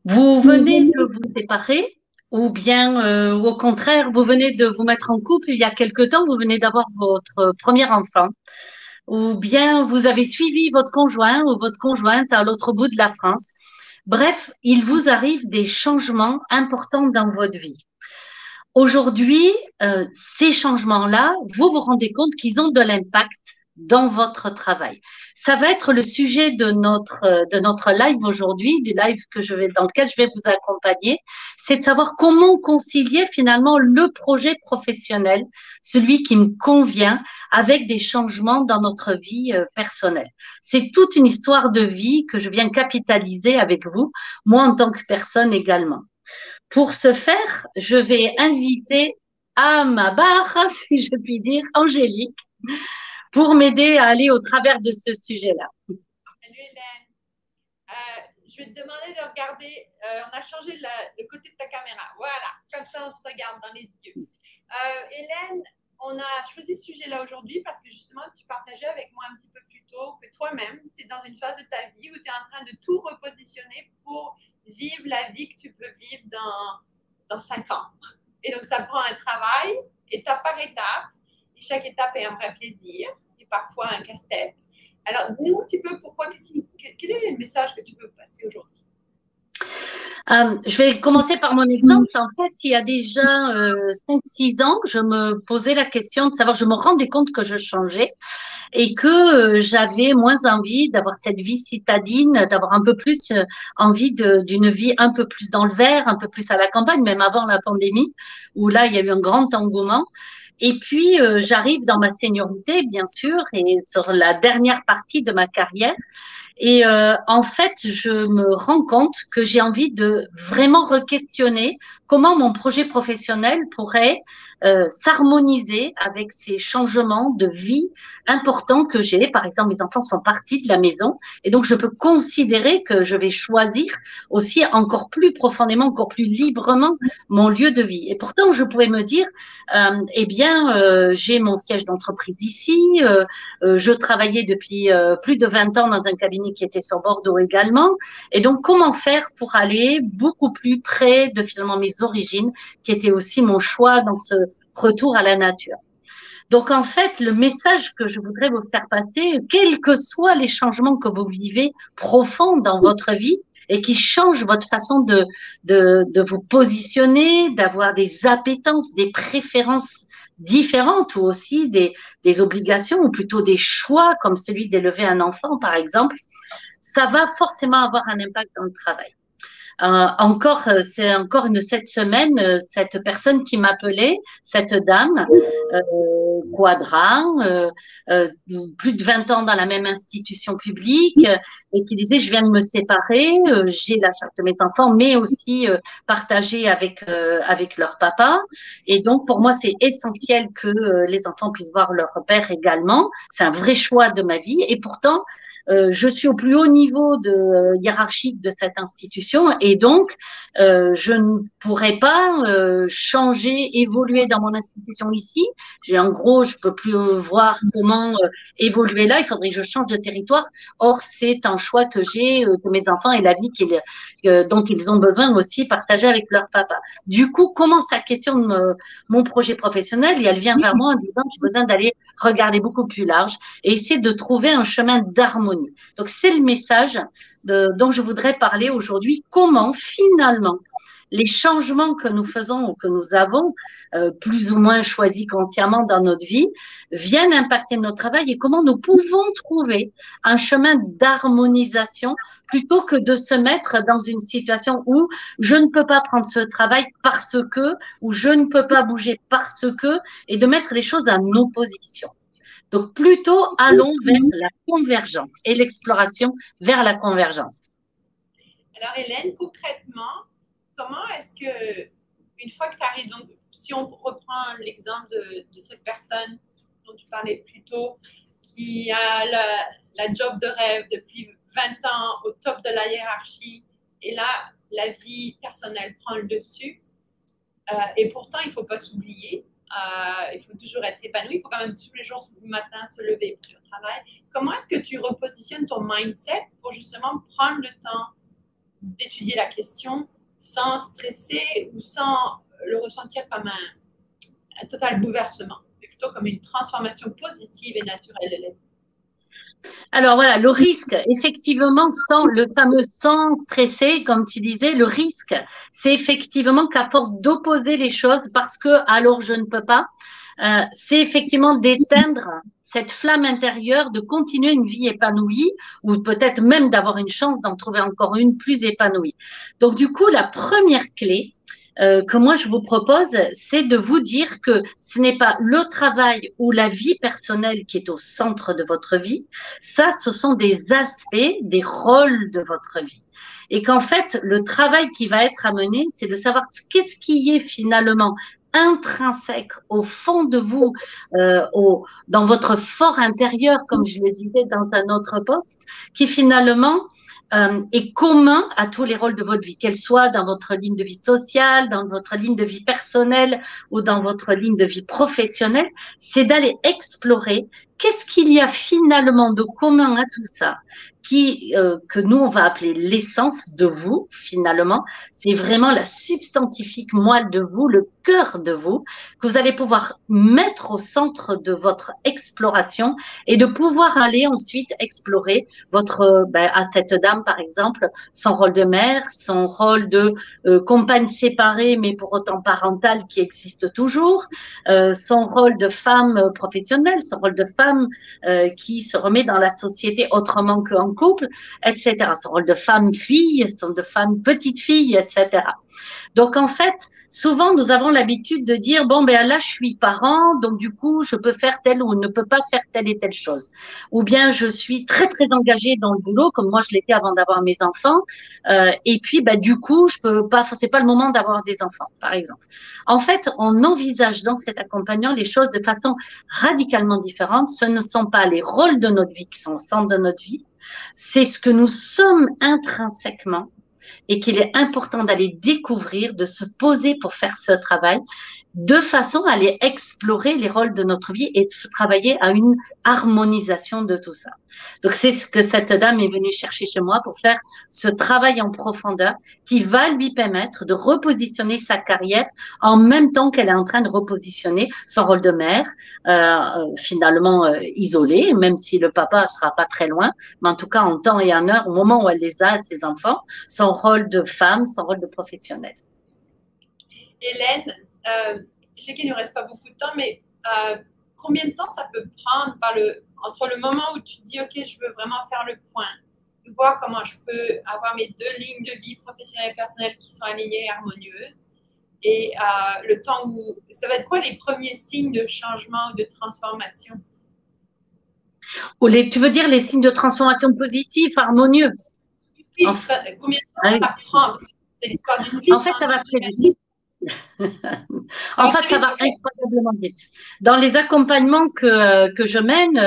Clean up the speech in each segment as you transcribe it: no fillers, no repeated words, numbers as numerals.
Vous venez de vous séparer ou bien au contraire, vous venez de vous mettre en couple il y a quelque temps, vous venez d'avoir votre premier enfant ou bien vous avez suivi votre conjoint ou votre conjointe à l'autre bout de la France. Bref, il vous arrive des changements importants dans votre vie. Aujourd'hui, ces changements-là, vous vous rendez compte qu'ils ont de l'impact dans votre travail. Ça va être le sujet de notre live aujourd'hui, du live dans lequel je vais vous accompagner, c'est de savoir comment concilier finalement le projet professionnel, celui qui me convient, avec des changements dans notre vie personnelle. C'est toute une histoire de vie que je viens capitaliser avec vous, moi en tant que personne également. Pour ce faire, je vais inviter à ma barre, si je puis dire, Angélique, pour m'aider à aller au travers de ce sujet-là. Salut Hélène. Je vais te demander de regarder. On a changé le côté de ta caméra. Voilà, comme ça on se regarde dans les yeux. Hélène, on a choisi ce sujet-là aujourd'hui parce que justement tu partageais avec moi un petit peu plus tôt que toi-même, tu es dans une phase de ta vie où tu es en train de tout repositionner pour vivre la vie que tu peux vivre dans 5 ans. Et donc ça prend un travail, étape par étape, et chaque étape est un vrai plaisir et parfois un casse-tête. Alors, dis-nous un petit peu quel est le message que tu veux passer aujourd'hui? Je vais commencer par mon exemple. En fait, il y a déjà 5-6 ans, je me posais la question de savoir, je me rendais compte que je changeais et que j'avais moins envie d'avoir cette vie citadine, d'avoir un peu plus envie d'une vie un peu plus dans le vert, un peu plus à la campagne, même avant la pandémie, où là, il y a eu un grand engouement. Et puis, j'arrive dans ma seniorité, bien sûr, et sur la dernière partie de ma carrière. Et en fait, je me rends compte que j'ai envie de vraiment re-questionner comment mon projet professionnel pourrait s'harmoniser avec ces changements de vie importants que j'ai. Par exemple, mes enfants sont partis de la maison et donc je peux considérer que je vais choisir aussi encore plus profondément, encore plus librement mon lieu de vie. Et pourtant, je pouvais me dire, eh bien, j'ai mon siège d'entreprise ici, je travaillais depuis plus de 20 ans dans un cabinet qui était sur Bordeaux également. Et donc, comment faire pour aller beaucoup plus près de finalement mes origines, qui étaient aussi mon choix dans ce retour à la nature. Donc, en fait, le message que je voudrais vous faire passer, quels que soient les changements que vous vivez profonds dans votre vie et qui changent votre façon de vous positionner, d'avoir des appétences, des préférences différentes ou aussi des obligations ou plutôt des choix comme celui d'élever un enfant, par exemple, ça va forcément avoir un impact dans le travail. C'est encore cette semaine, cette personne qui m'appelait, cette dame, Quadra, plus de 20 ans dans la même institution publique, et qui disait, je viens de me séparer, j'ai la charge de mes enfants, mais aussi partagée avec leur papa. Et donc, pour moi, c'est essentiel que les enfants puissent voir leur père également. C'est un vrai choix de ma vie. Et pourtant, je suis au plus haut niveau hiérarchique de cette institution et donc je ne pourrais pas changer, évoluer dans mon institution ici. En gros, je peux plus voir comment évoluer là. Il faudrait que je change de territoire. Or, c'est un choix que j'ai de mes enfants et la vie dont ils ont besoin aussi partager avec leur papa. Du coup, comment ça questionne mon projet professionnel et elle vient vers moi en disant j'ai besoin d'aller regarder beaucoup plus large et essayer de trouver un chemin d'harmonie. Donc, c'est le message dont je voudrais parler aujourd'hui. Comment, finalement, les changements que nous faisons ou que nous avons plus ou moins choisis consciemment dans notre vie viennent impacter notre travail et comment nous pouvons trouver un chemin d'harmonisation plutôt que de se mettre dans une situation où je ne peux pas prendre ce travail parce que, ou je ne peux pas bouger parce que, et de mettre les choses en opposition. Donc, plutôt, allons vers la convergence et l'exploration vers la convergence. Alors, Hélène, concrètement, comment est-ce que, une fois que tu arrives, donc, si on reprend l'exemple de cette personne dont tu parlais plus tôt, qui a la job de rêve depuis 20 ans au top de la hiérarchie, et là, la vie personnelle prend le dessus, et pourtant, il ne faut pas s'oublier. Il faut toujours être épanoui. Il faut quand même tous les jours du matin se lever pour le travail. Comment est-ce que tu repositionnes ton mindset pour justement prendre le temps d'étudier la question sans stresser ou sans le ressentir comme un total bouleversement, mais plutôt comme une transformation positive et naturelle de la vie. Alors voilà, le risque, effectivement, sans le fameux sans stresser, comme tu disais, le risque, c'est effectivement qu'à force d'opposer les choses parce que alors je ne peux pas, c'est effectivement d'éteindre cette flamme intérieure, de continuer une vie épanouie ou peut-être même d'avoir une chance d'en trouver encore une plus épanouie. Donc du coup, la première clé, que moi je vous propose, c'est de vous dire que ce n'est pas le travail ou la vie personnelle qui est au centre de votre vie, ça, ce sont des aspects, des rôles de votre vie. Et qu'en fait, le travail qui va être amené, c'est de savoir qu'est-ce qui est finalement intrinsèque au fond de vous, dans votre fort intérieur, comme je le disais dans un autre poste, qui finalement est commun à tous les rôles de votre vie, qu'elle soit dans votre ligne de vie sociale, dans votre ligne de vie personnelle ou dans votre ligne de vie professionnelle, c'est d'aller explorer qu'est-ce qu'il y a finalement de commun à tout ça, que nous, on va appeler l'essence de vous, finalement. C'est vraiment la substantifique moelle de vous, le cœur de vous, que vous allez pouvoir mettre au centre de votre exploration et de pouvoir aller ensuite explorer à cette dame, par exemple, son rôle de mère, son rôle de compagne séparée, mais pour autant parentale qui existe toujours, son rôle de femme professionnelle, son rôle de femme qui se remet dans la société autrement qu'en couple, etc. Son rôle de femme-fille, son rôle de femme petite-fille, etc. Donc, en fait, souvent, nous avons l'habitude de dire, bon, ben là, je suis parent, donc du coup, je peux faire telle ou ne peux pas faire telle et telle chose. Ou bien, je suis très, très engagée dans le boulot, comme moi, je l'étais avant d'avoir mes enfants. Et puis, ben, du coup, je peux pas, c'est pas le moment d'avoir des enfants, par exemple. En fait, on envisage dans cet accompagnant les choses de façon radicalement différente. Ce ne sont pas les rôles de notre vie qui sont au centre de notre vie. C'est ce que nous sommes intrinsèquement et qu'il est important d'aller découvrir, de se poser pour faire ce travail, de façon à aller explorer les rôles de notre vie et de travailler à une harmonisation de tout ça. Donc, c'est ce que cette dame est venue chercher chez moi pour faire ce travail en profondeur qui va lui permettre de repositionner sa carrière en même temps qu'elle est en train de repositionner son rôle de mère, finalement isolée, même si le papa ne sera pas très loin, mais en tout cas en temps et en heure, au moment où elle les a, ses enfants, son rôle de femme, son rôle de professionnelle. Hélène, je sais qu'il ne nous reste pas beaucoup de temps, mais combien de temps ça peut prendre entre le moment où tu te dis, OK, je veux vraiment faire le point, de voir comment je peux avoir mes deux lignes de vie professionnelle et personnelle qui sont alignées et harmonieuses, et le temps où, ça va être quoi les premiers signes de changement ou de transformation? Tu veux dire les signes de transformation positifs, harmonieux? Oui, combien de temps ça prend? C'est l'histoire d'une vie. En fait, ça va très vite. En fait, ça va incroyablement vite. Dans les accompagnements que je mène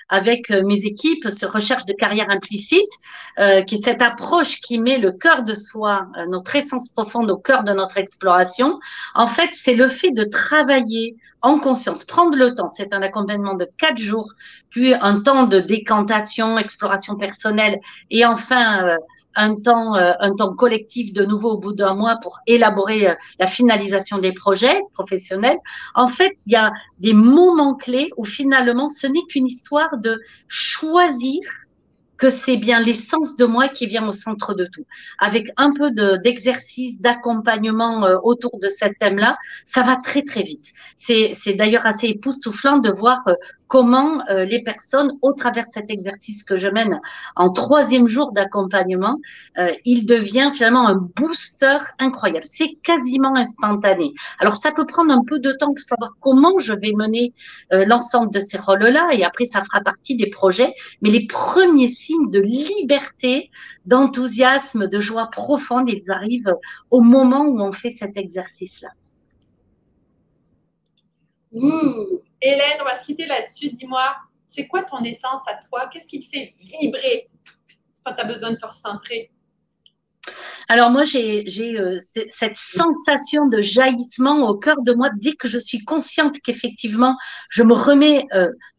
avec mes équipes sur recherche de carrière implicite, qui est cette approche qui met le cœur de soi, notre essence profonde au cœur de notre exploration, en fait, c'est le fait de travailler en conscience, prendre le temps. C'est un accompagnement de 4 jours, puis un temps de décantation, exploration personnelle et enfin un temps collectif de nouveau au bout d'un mois pour élaborer la finalisation des projets professionnels. En fait, il y a des moments clés où finalement, ce n'est qu'une histoire de choisir que c'est bien l'essence de moi qui vient au centre de tout. Avec un peu d'exercice, d'accompagnement autour de ce thème-là, ça va très, très vite. C'est d'ailleurs assez époustouflant de voir comment les personnes, au travers de cet exercice que je mène en 3e jour d'accompagnement, il devient finalement un booster incroyable. C'est quasiment instantané. Alors, ça peut prendre un peu de temps pour savoir comment je vais mener l'ensemble de ces rôles-là, et après, ça fera partie des projets. Mais les premiers signes de liberté, d'enthousiasme, de joie profonde, ils arrivent au moment où on fait cet exercice-là. Hélène, on va se quitter là-dessus. Dis-moi, c'est quoi ton essence à toi? Qu'est-ce qui te fait vibrer quand tu as besoin de te recentrer? Alors moi, j'ai cette sensation de jaillissement au cœur de moi dès que je suis consciente qu'effectivement, je me remets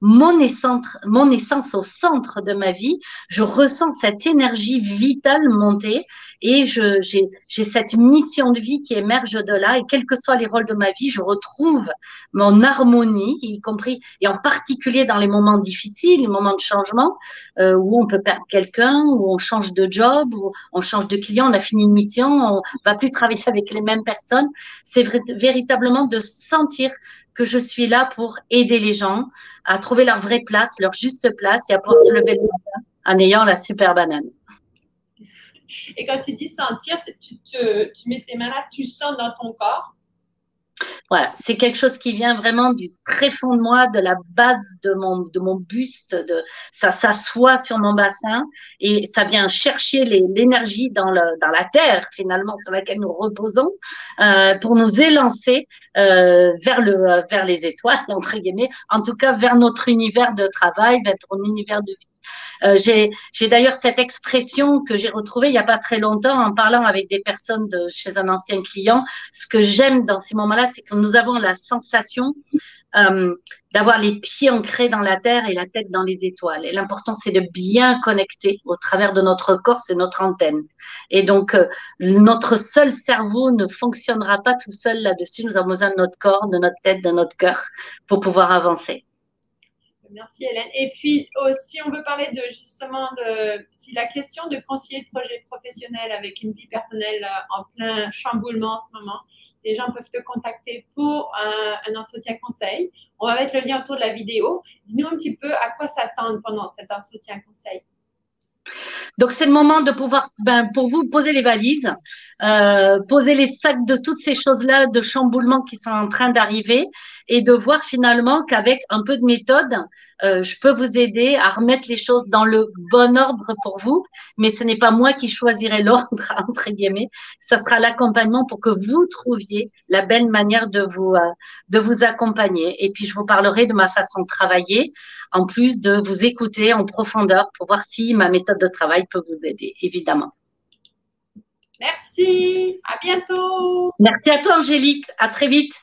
mon essence au centre de ma vie. Je ressens cette énergie vitale monter et j'ai cette mission de vie qui émerge de là. Et quels que soient les rôles de ma vie, je retrouve mon harmonie, y compris et en particulier dans les moments difficiles, les moments de changement où on peut perdre quelqu'un, où on change de job, où on change de client, on a fini une mission, on va plus travailler avec les mêmes personnes. C'est véritablement de sentir que je suis là pour aider les gens à trouver leur vraie place, leur juste place et à pouvoir se lever le matin en ayant la super banane. Et quand tu dis sentir, tu mets tes mains là, tu sens dans ton corps. Voilà, c'est quelque chose qui vient vraiment du très fond de moi, de la base de mon buste, ça s'assoit sur mon bassin et ça vient chercher l'énergie dans la terre finalement sur laquelle nous reposons pour nous élancer vers les étoiles entre guillemets, en tout cas vers notre univers de travail, vers notre univers de vie. J'ai d'ailleurs cette expression que j'ai retrouvée il n'y a pas très longtemps en parlant avec des personnes chez un ancien client. Ce que j'aime dans ces moments-là, c'est que nous avons la sensation d'avoir les pieds ancrés dans la terre et la tête dans les étoiles. Et l'important, c'est de bien connecter au travers de notre corps, c'est notre antenne. Et donc, notre seul cerveau ne fonctionnera pas tout seul là-dessus. Nous avons besoin de notre corps, de notre tête, de notre cœur pour pouvoir avancer. Merci Hélène. Et puis aussi, on veut parler de justement si la question de conseiller de projet professionnel avec une vie personnelle en plein chamboulement en ce moment, les gens peuvent te contacter pour un entretien conseil. On va mettre le lien autour de la vidéo. Dis-nous un petit peu à quoi s'attendre pendant cet entretien conseil. Donc, c'est le moment de pouvoir, pour vous, poser les valises, poser les sacs de toutes ces choses-là, de chamboulement qui sont en train d'arriver et de voir finalement qu'avec un peu de méthode, je peux vous aider à remettre les choses dans le bon ordre pour vous. Mais ce n'est pas moi qui choisirai l'ordre, entre guillemets. Ce sera l'accompagnement pour que vous trouviez la belle manière de vous accompagner. Et puis, je vous parlerai de ma façon de travailler, en plus de vous écouter en profondeur pour voir si ma méthode de travail peut vous aider, évidemment. Merci, à bientôt. Merci à toi, Angélique. À très vite.